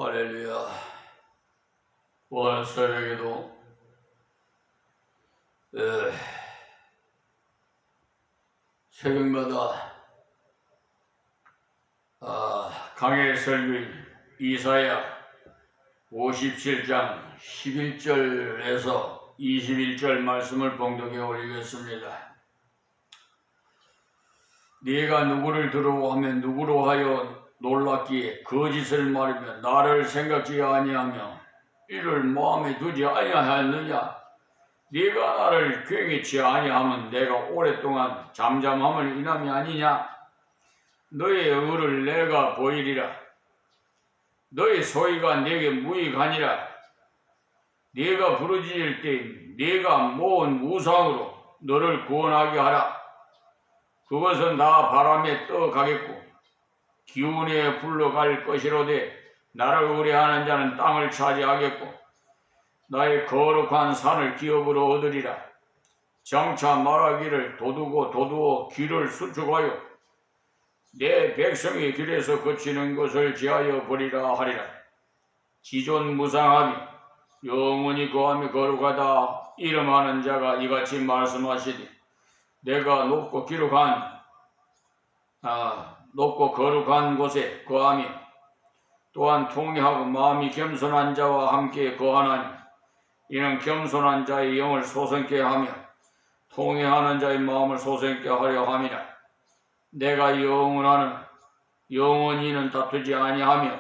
할렐루야. 오늘 새벽에도 새벽마다 강해 설교인 이사야 57장 11절에서 21절 말씀을 봉독해 올리겠습니다. 네가 누구를 두려워하면 누구로 하여 놀랍기에 거짓을 말하며 나를 생각지 아니하며 이를 마음에 두지 아니하였느냐? 네가 나를 괭이치 아니하면 내가 오랫동안 잠잠함을 인함이 아니냐? 너의 의를 내가 보이리라. 너의 소위가 내게 무익하니라. 네가 부르짖을 때 네가 모은 우상으로 너를 구원하게 하라. 그것은 나 바람에 떠가겠고 기운에 불러갈 것이로되 나를 의뢰하는 자는 땅을 차지하겠고 나의 거룩한 산을 기업으로 얻으리라. 장차 말하기를 도두어 귀를 수축하여 내 백성의 길에서 거치는 것을 지하여 버리라 하리라. 지존 무상함이 영원히 거함이 거룩하다 이름하는 자가 이같이 말씀하시니 내가 높고 거룩한 곳에 거하며 또한 통회하고 마음이 겸손한 자와 함께 거하나니 이는 겸손한 자의 영을 소생케 하며 통회하는 자의 마음을 소생케 하려 함이라. 내가 영원히는 다투지 아니하며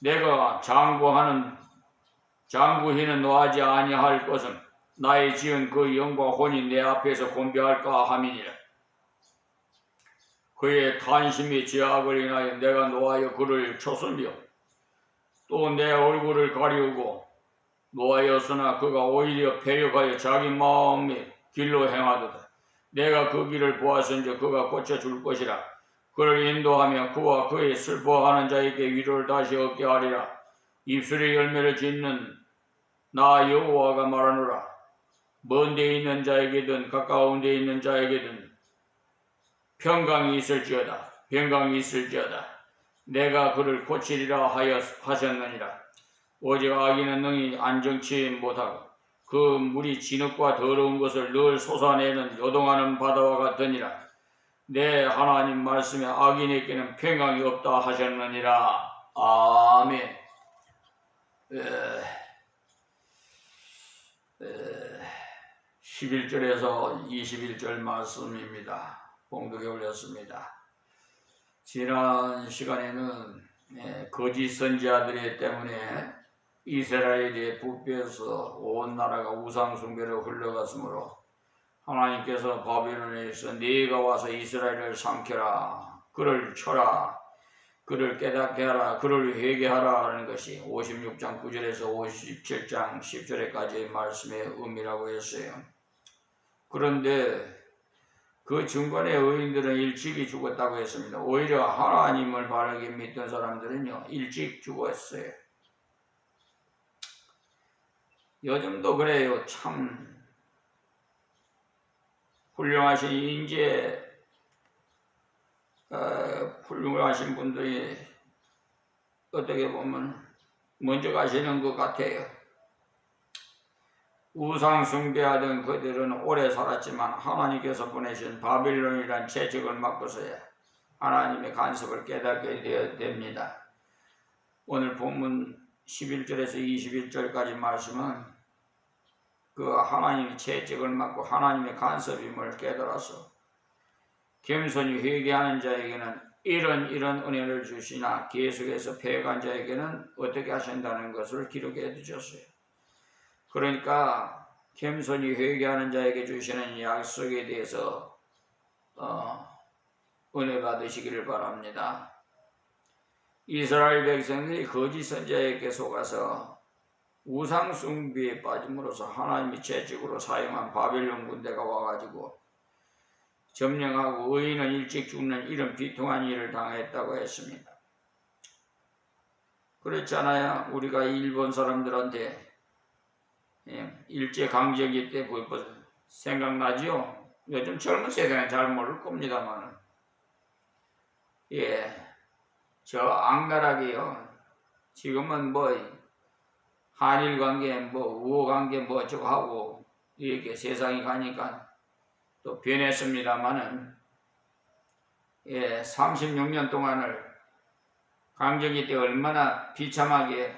내가 장구히는 노하지 아니할 것은 나의 지은 그 영과 혼이 내 앞에서 곤배할까 함이니라. 그의 탄심이 제약을 인하여 내가 노하여 그를 쳤으며 또 내 얼굴을 가리우고 노하였으나 그가 오히려 패역하여 자기 마음의 길로 행하도다. 내가 그 길을 보았은즉 그가 고쳐줄 것이라. 그를 인도하며 그와 그의 슬퍼하는 자에게 위로를 다시 얻게 하리라. 입술의 열매를 짓는 나 여호와가 말하노라. 먼 데 있는 자에게든 가까운 데 있는 자에게든 평강이 있을지어다. 내가 그를 고치리라 하셨느니라. 오직 악인은 능히 안정치 못하고 그 물이 진흙과 더러운 것을 늘 솟아내는 요동하는 바다와 같으니라. 내 하나님 말씀에 악인에게는 평강이 없다 하셨느니라. 아멘. 11절에서 21절 말씀입니다. 봉독에 올렸습니다. 지난 시간에는 거짓 선지자들 때문에 이스라엘의 부패에서 온 나라가 우상 숭배로 흘러갔으므로 하나님께서 바벨론에서 네가 와서 이스라엘을 삼켜라, 그를 쳐라, 그를 깨닫게 하라, 그를 회개하라 하는 것이 56장 9절에서 57장 10절에까지의 말씀의 의미라고 했어요. 그런데 그 중간에 의인들은 일찍이 죽었다고 했습니다. 오히려 하나님을 바르게 믿던 사람들은요 일찍 죽었어요. 요즘도 그래요. 참 훌륭하신 인재 훌륭하신 분들이 어떻게 보면 먼저 가시는 것 같아요. 우상 숭배하던 그들은 오래 살았지만 하나님께서 보내신 바빌론이란 채찍을 맞고서야 하나님의 간섭을 깨닫게 되어야 됩니다. 오늘 본문 11절에서 21절까지 말씀은 그 하나님의 채찍을 맞고 하나님의 간섭임을 깨달아서 겸손히 회개하는 자에게는 이런 은혜를 주시나 계속해서 패역한 자에게는 어떻게 하신다는 것을 기록해 두셨어요. 그러니까 겸손히 회개하는 자에게 주시는 약속에 대해서 은혜 받으시기를 바랍니다. 이스라엘 백성들이 거짓 선지자에게 속아서 우상 숭배에 빠짐으로써 하나님이 채찍으로 사용한 바벨론 군대가 와가지고 점령하고 의인은 일찍 죽는 이런 비통한 일을 당했다고 했습니다. 그렇잖아요. 우리가 일본 사람들한테 일제강점기 때 생각나지요? 요즘 젊은 세대는 잘 모를 겁니다만 저 악랄하게요 지금은 뭐 한일 관계, 뭐 우호 관계 뭐 저거 하고 이렇게 세상이 가니까 또 변했습니다마는 36년 동안을 강점기 때 얼마나 비참하게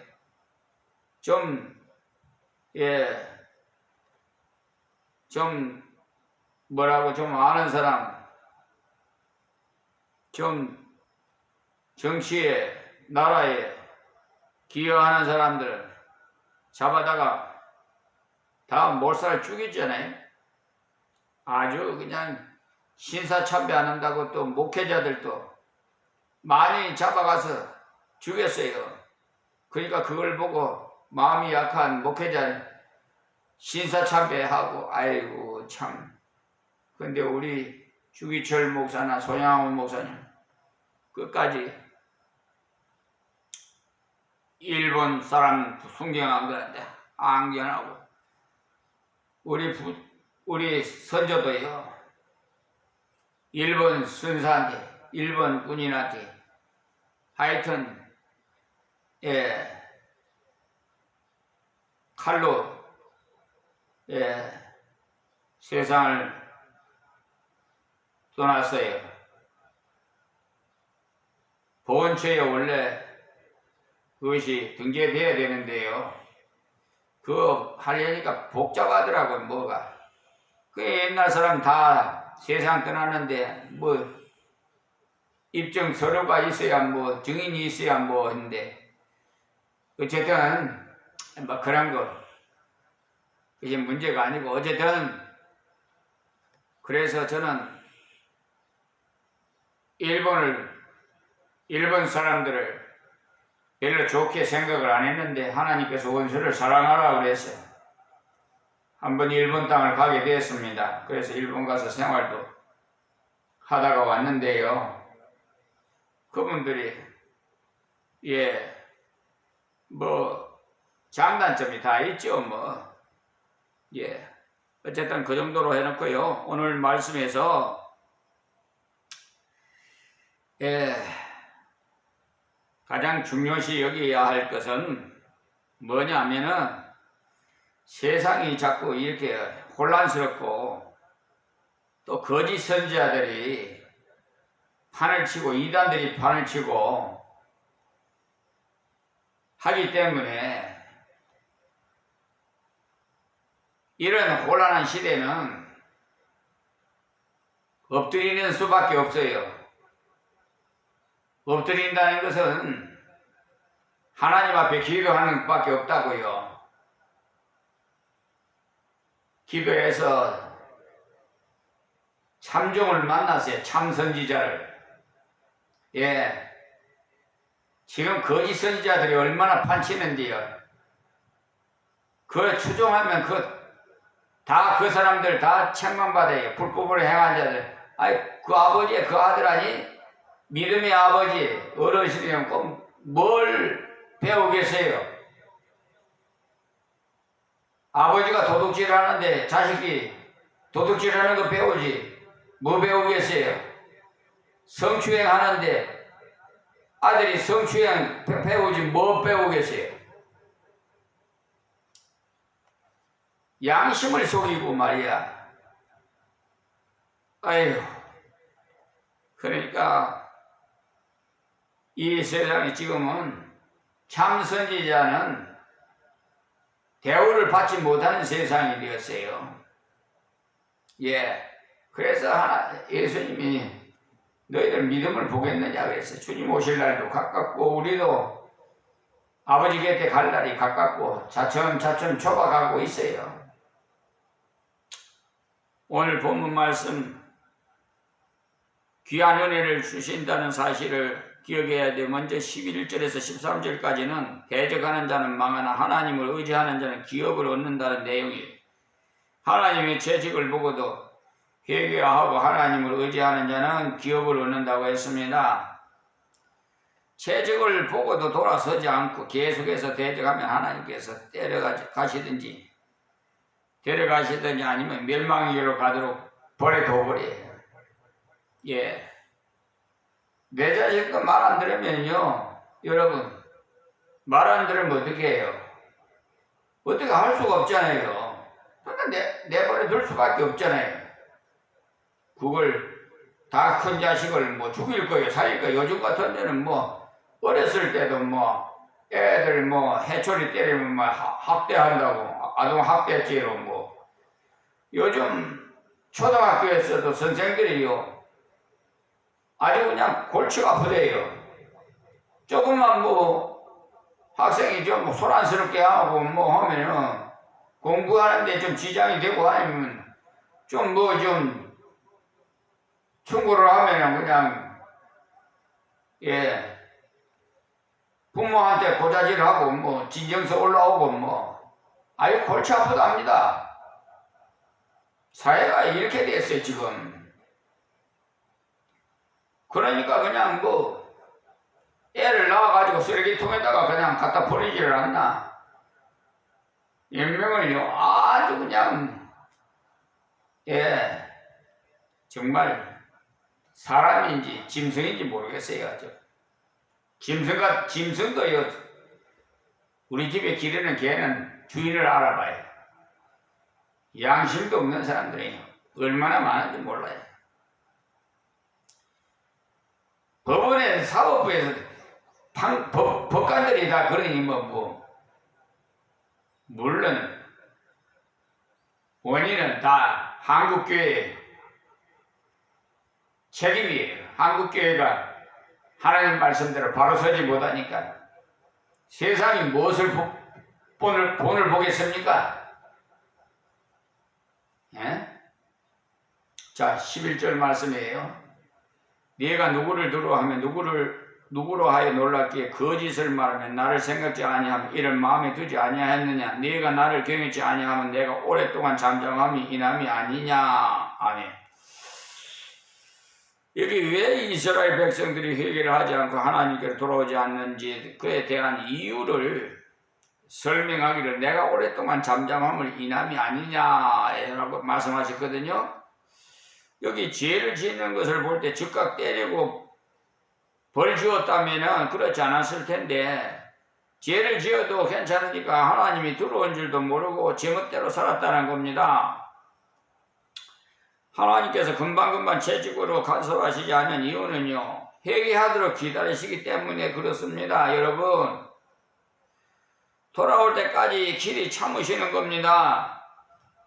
좀 뭐라고 좀 아는 사람, 좀 정치에 나라에 기여하는 사람들 잡아다가 다 몰살 죽였잖아요. 아주 그냥 신사참배 안 한다고 또 목회자들도 많이 잡아가서 죽였어요. 그러니까 그걸 보고 마음이 약한 목회자 신사참배하고 아이고 참. 근데 우리 주기철 목사나 손양원 목사님 끝까지 일본 사람 순경한들한테 안견하고 우리 선조도요 일본 순사한테 일본 군인한테 하여튼 칼로 세상을 떠났어요. 본처에 원래 그것이 등재되어야 되는데요. 그거 하려니까 복잡하더라고요, 뭐가. 그 옛날 사람 다 세상 떠나는데, 뭐, 입증 서류가 있어야 뭐, 증인이 있어야 뭐, 했는데, 어쨌든, 뭐, 그런 거, 그게 문제가 아니고, 어쨌든, 그래서 저는 일본 사람들을 별로 좋게 생각을 안 했는데 하나님께서 원수를 사랑하라 그래서 한번 일본 땅을 가게 되었습니다. 그래서 일본 가서 생활도 하다가 왔는데요. 그분들이 뭐 장단점이 다 있죠. 뭐 어쨌든 그 정도로 해놓고요. 오늘 말씀에서 가장 중요시 여겨야 할 것은 뭐냐면은 세상이 자꾸 이렇게 혼란스럽고 또 거짓 선지자들이 판을 치고 이단들이 판을 치고 하기 때문에 이런 혼란한 시대는 엎드리는 수밖에 없어요. 엎드린다는 것은 하나님 앞에 기도하는 것밖에 없다고요. 기도해서 참종을 만났어요. 참선지자를. 지금 거짓 선지자들이 얼마나 판치는데요. 그걸 추종하면 그 사람들 다 책망받아요. 불법으로 행한 자들. 그 아버지, 그 아들 아니? 믿음의 아버지, 어르신이면 꼭 뭘 배우고 계세요? 아버지가 도둑질 하는데 자식이 도둑질 하는 거 배우지. 뭐 배우고 계세요? 성추행 하는데 아들이 성추행 배우지 뭐 배우고 계세요? 양심을 속이고 말이야. 아휴. 그러니까 이 세상에 지금은 참선지자는 대우를 받지 못하는 세상이 되었어요. 그래서 예수님이 너희들 믿음을 보겠느냐 그랬어요. 주님 오실 날도 가깝고 우리도 아버지 곁에 갈 날이 가깝고 차츰차츰 좁아가고 있어요. 오늘 본문 말씀 귀한 은혜를 주신다는 사실을 기억해야 돼. 먼저 11절에서 13절까지는 대적하는 자는 망하나 하나님을 의지하는 자는 기업을 얻는다는 내용이에요. 하나님의 재직을 보고도 회개하고 하나님을 의지하는 자는 기업을 얻는다고 했습니다. 재직을 보고도 돌아서지 않고 계속해서 대적하면 하나님께서 데려가시든지 아니면 멸망의 가도록 버려둬버려요. 내 자식도 말 안 들으면요, 여러분, 말 안 들으면 어떻게 해요? 어떻게 할 수가 없잖아요. 그러니까 내버려 둘 수밖에 없잖아요. 그걸 다 큰 자식을 뭐 죽일 거예요, 살릴 거예요. 요즘 같은 데는 뭐 어렸을 때도 뭐 애들 뭐 해초리 때리면 뭐 학대한다고 아동 학대죄로 뭐 요즘 초등학교에서도 선생들이요 아주 그냥 골치가 아프대요. 조금만 뭐 학생이 좀 소란스럽게 하고 뭐 하면은 공부하는데 좀 지장이 되고 아니면 좀 뭐 좀 충고를 하면은 그냥 부모한테 고자질하고 뭐 진정서 올라오고 뭐 아유 골치 아프답니다. 사회가 이렇게 됐어요 지금. 그러니까 그냥 뭐 애를 낳아가지고 쓰레기통에다가 그냥 갖다 버리지를 않나. 연명을요 아주 그냥 정말 사람인지 짐승인지 모르겠어요. 아주 짐승도요 우리 집에 기르는 개는 주인을 알아봐요. 양심도 없는 사람들이 얼마나 많은지 몰라요. 법원에 사법부에서 법관들이 다 그러니 물론 원인은 다 한국교회 책임이에요. 한국교회가 하나님 말씀대로 바로 서지 못하니까 세상이 무엇을 본을 보겠습니까? 자, 11절 말씀이에요. 네가 누구를 두려워하면 누구로 하여 놀랍기에 거짓을 말하면 나를 생각지 아니하면 이를 마음에 두지 아니하였느냐. 네가 나를 경외치 아니하면 내가 오랫동안 잠잠함이 인함이 아니냐. 아멘. 여기 왜 이스라엘 백성들이 회개를 하지 않고 하나님께로 돌아오지 않는지 그에 대한 이유를 설명하기를 내가 오랫동안 잠잠함을 인함이 아니냐라고 말씀하셨거든요. 여기 죄를 짓는 것을 볼 때 즉각 때리고 벌 주었다면 그렇지 않았을 텐데 죄를 지어도 괜찮으니까 하나님이 들어온 줄도 모르고 제멋대로 살았다는 겁니다. 하나님께서 금방금방 채찍으로 간섭하시지 않는 이유는요 회개하도록 기다리시기 때문에 그렇습니다. 여러분 돌아올 때까지 길이 참으시는 겁니다.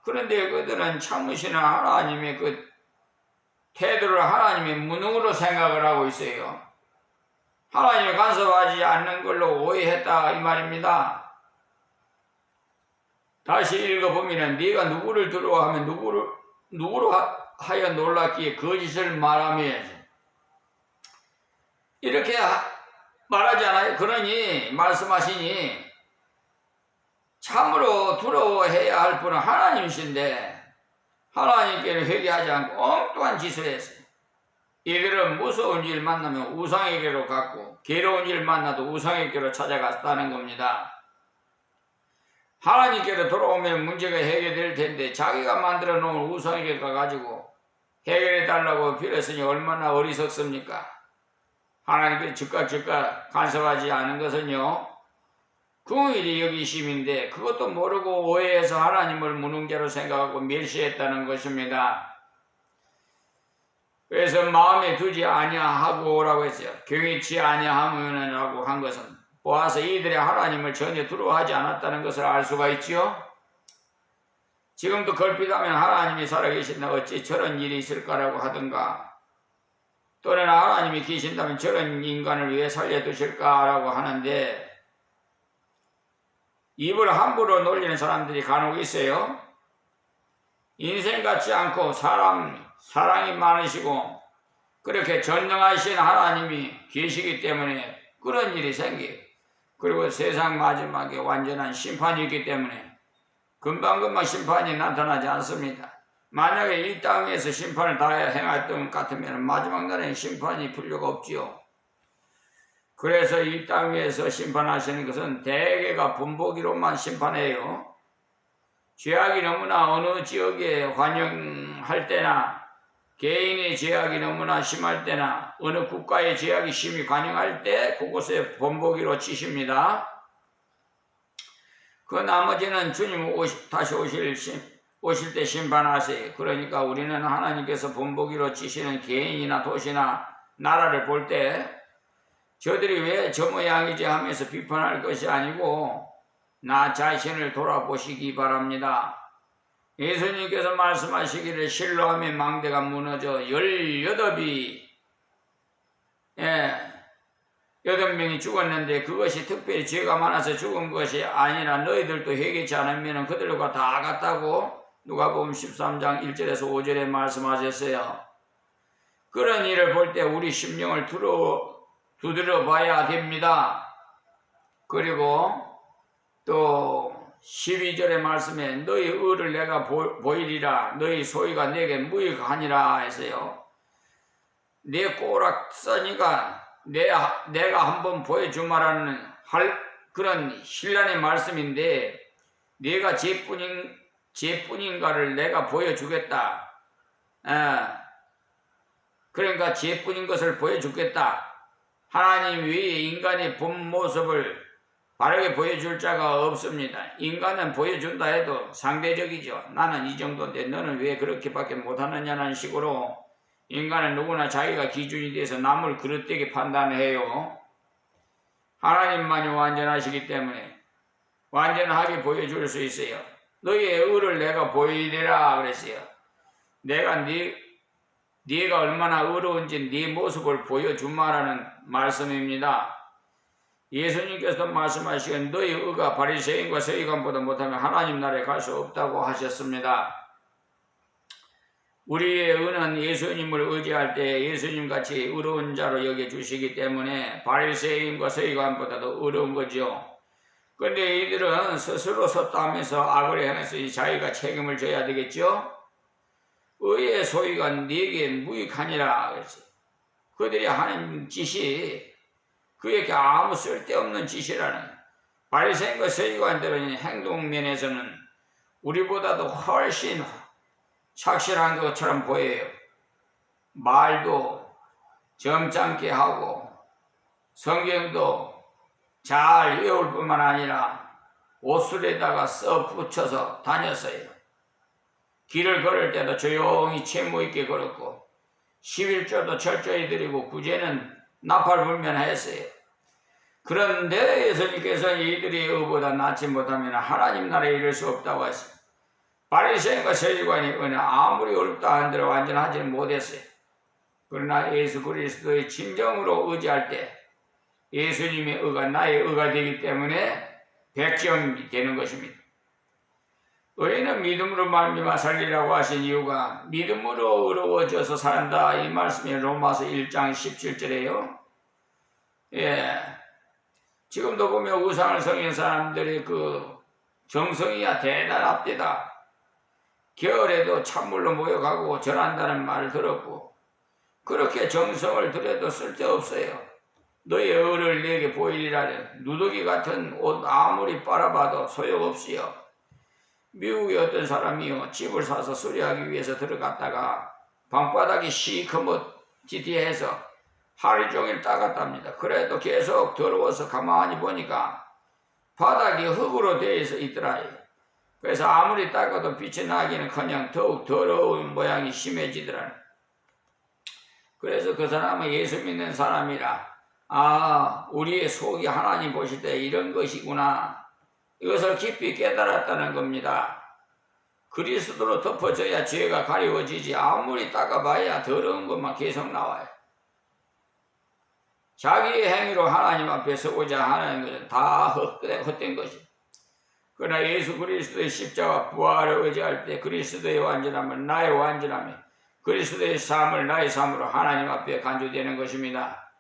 그런데 그들은 참으시는 하나님의 그 태도를 하나님의 무능으로 생각을 하고 있어요. 하나님이 간섭하지 않는 걸로 오해했다 이 말입니다. 다시 읽어보면 네가 누구를 두려워하면 누구로 하여 놀랍기에 거짓을 말하며 이렇게 말하잖아요. 그러니 말씀하시니 참으로 두려워해야 할 분은 하나님이신데 하나님께는 회개하지 않고 엉뚱한 짓을 했어요. 이들은 무서운 일 만나면 우상에게로 갔고 괴로운 일 만나도 우상에게로 찾아갔다는 겁니다. 하나님께로 돌아오면 문제가 해결될 텐데 자기가 만들어 놓은 우상에게 가가지고 해결해 달라고 빌었으니 얼마나 어리석습니까? 하나님께 즉각 간섭하지 않은 것은요 긍휼히 여기심인데 그것도 모르고 오해해서 하나님을 무능자로 생각하고 멸시했다는 것입니다. 그래서 마음에 두지 아니하고 라고 했어요. 경외치 아니하면 라고 한 것은 보아서 이들이 하나님을 전혀 두려워하지 않았다는 것을 알 수가 있지요. 지금도 걸핏하면 하나님이 살아계신다 어찌 저런 일이 있을까라고 하든가 또는 하나님이 계신다면 저런 인간을 왜 살려두실까라고 하는데 입을 함부로 놀리는 사람들이 간혹 있어요. 인생 같지 않고 사랑이 많으시고 그렇게 전능하신 하나님이 계시기 때문에 그런 일이 생겨요. 그리고 세상 마지막에 완전한 심판이 있기 때문에 금방금방 심판이 나타나지 않습니다. 만약에 이 땅에서 심판을 다 행했던 것 같으면 마지막 날에는 심판이 필요가 없지요. 그래서 이 땅에서 심판하시는 것은 대개가 본보기로만 심판해요. 죄악이 너무나 어느 지역에 환영할 때나 개인의 죄악이 너무나 심할 때나 어느 국가의 죄악이 심히 관영할 때 그곳에 본보기로 치십니다. 그 나머지는 주님 다시 오실 때 심판하세요. 그러니까 우리는 하나님께서 본보기로 지시는 개인이나 도시나 나라를 볼 때 저들이 왜 저 모양이지 하면서 비판할 것이 아니고 나 자신을 돌아보시기 바랍니다. 예수님께서 말씀하시기를 실로 하면 망대가 무너져 18이 8명이 죽었는데 그것이 특별히 죄가 많아서 죽은 것이 아니라 너희들도 회개치 않으면 그들과 다 같다고 누가복음 13장 1절에서 5절에 말씀하셨어요. 그런 일을 볼 때 우리 심령을 두드려 봐야 됩니다. 그리고 또 12절의 말씀에 너희 의를 내가 보이리라 너희 소위가 내게 무익하니라 했어요. 내 꼬락 써니까 내가 한번 보여주마라는 그런 신란의 말씀인데 내가 죄뿐인가를 내가 보여주겠다. 그러니까 죄뿐인 것을 보여주겠다. 하나님 위에 인간의 본 모습을 바르게 보여줄 자가 없습니다. 인간은 보여준다 해도 상대적이죠. 나는 이 정도인데 너는 왜 그렇게밖에 못하느냐는 식으로 인간은 누구나 자기가 기준이 돼서 남을 그릇되게 판단해요. 하나님만이 완전하시기 때문에 완전하게 보여줄 수 있어요. 너희의 의를 내가 보이리라 그랬어요. 내가 네가 얼마나 의로운지 네 모습을 보여주마라는 말씀입니다. 예수님께서도 말씀하시기를 너희 의가 바리새인과 서기관보다 못하면 하나님 나라에 갈 수 없다고 하셨습니다. 우리의 의는 예수님을 의지할 때 예수님같이 의로운 자로 여겨주시기 때문에 바리새인과 서기관보다도 의로운 거죠. 그런데 이들은 스스로 섰다 하면서 악을 행해서 자기가 책임을 져야 되겠죠. 의의 소위가 네게 무익하니라 그랬어요. 그들이 하는 짓이 그에게 아무 쓸데없는 짓이라는 바리새인과 서기관들은 행동면에서는 우리보다도 훨씬 착실한 것처럼 보여요. 말도 점잖게 하고 성경도 잘 외울 뿐만 아니라 옷술에다가 써 붙여서 다녔어요. 길을 걸을 때도 조용히 채무 있게 걸었고 11조도 철저히 드리고 구제는 나팔불면했어요. 그런데 예수님께서 이들이 의보다 낫지 못하면 하나님 나라에 이를 수 없다고 하시고 바리새인과 서기관의 의는 아무리 어렵다 한들 완전하지는 못했어요. 그러나 예수 그리스도의 진정으로 의지할 때 예수님의 의가 나의 의가 되기 때문에 100점이 되는 것입니다. 의인은 믿음으로 말미암아 살리라고 하신 이유가 믿음으로 의로워져서 산다 이 말씀이 로마서 1장 17절에요. 지금도 보면 우상을 섬긴 사람들의 그 정성이야 대단합니다. 겨울에도 찬물로 모여가고 절한다는 말을 들었고 그렇게 정성을 들여도 쓸데없어요. 너의 의를 내게 보이리라. 누더기 같은 옷 아무리 빨아봐도 소용없이요. 미국의 어떤 사람이요 집을 사서 수리하기 위해서 들어갔다가 방바닥이 시커멓지해서 하루 종일 닦았답니다. 그래도 계속 더러워서 가만히 보니까 바닥이 흙으로 되어 있더라. 그래서 아무리 닦아도 빛이 나기는커녕 더욱 더러운 모양이 심해지더라. 그래서 그 사람은 예수 믿는 사람이라 우리의 속이 하나님 보실 때 이런 것이구나. 이것을 깊이 깨달았다는 겁니다. 그리스도로 덮어져야 죄가 가려워지지 아무리 닦아봐야 더러운 것만 계속 나와요. 자기의 행위로 하나님 앞에 서고자 하는 것은 다 헛된 것이죠. 그러나 예수 그리스도의 십자가 부활을 의지할 때 그리스도의 완전함은 나의 완전함이 그리스도의 삶을 나의 삶으로 하나님 앞에 간주되는 것입니다.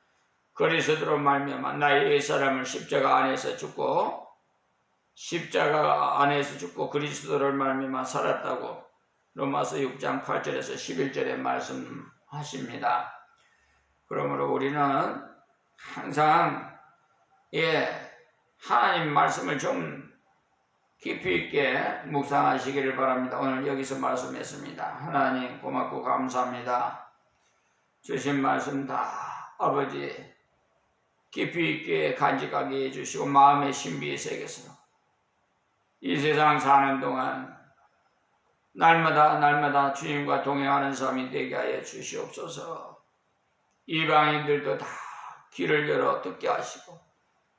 그리스도로 말미암아 나의 옛사람을 십자가 안에서 죽고 그리스도를 말미암아 살았다고 로마서 6장 8절에서 11절에 말씀하십니다. 그러므로 우리는 항상 하나님 말씀을 좀 깊이 있게 묵상하시기를 바랍니다. 오늘 여기서 말씀했습니다. 하나님 고맙고 감사합니다. 주신 말씀 다 아버지 깊이 있게 간직하게 해주시고 마음의 신비의 세계에서 이 세상 사는 동안 날마다 주님과 동행하는 삶이 되게 하여 주시옵소서. 이방인들도 다 귀를 열어 듣게 하시고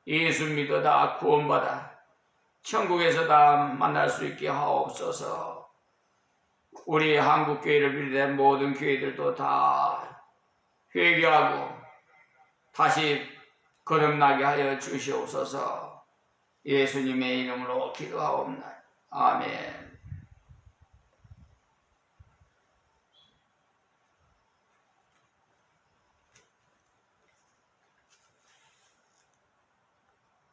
예수 믿어 다 구원받아 천국에서 다 만날 수 있게 하옵소서. 우리 한국교회를 비롯한 모든 교회들도 다 회개하고 다시 거듭나게 하여 주시옵소서. 예수님의 이름으로 기도하옵나이다. 아멘.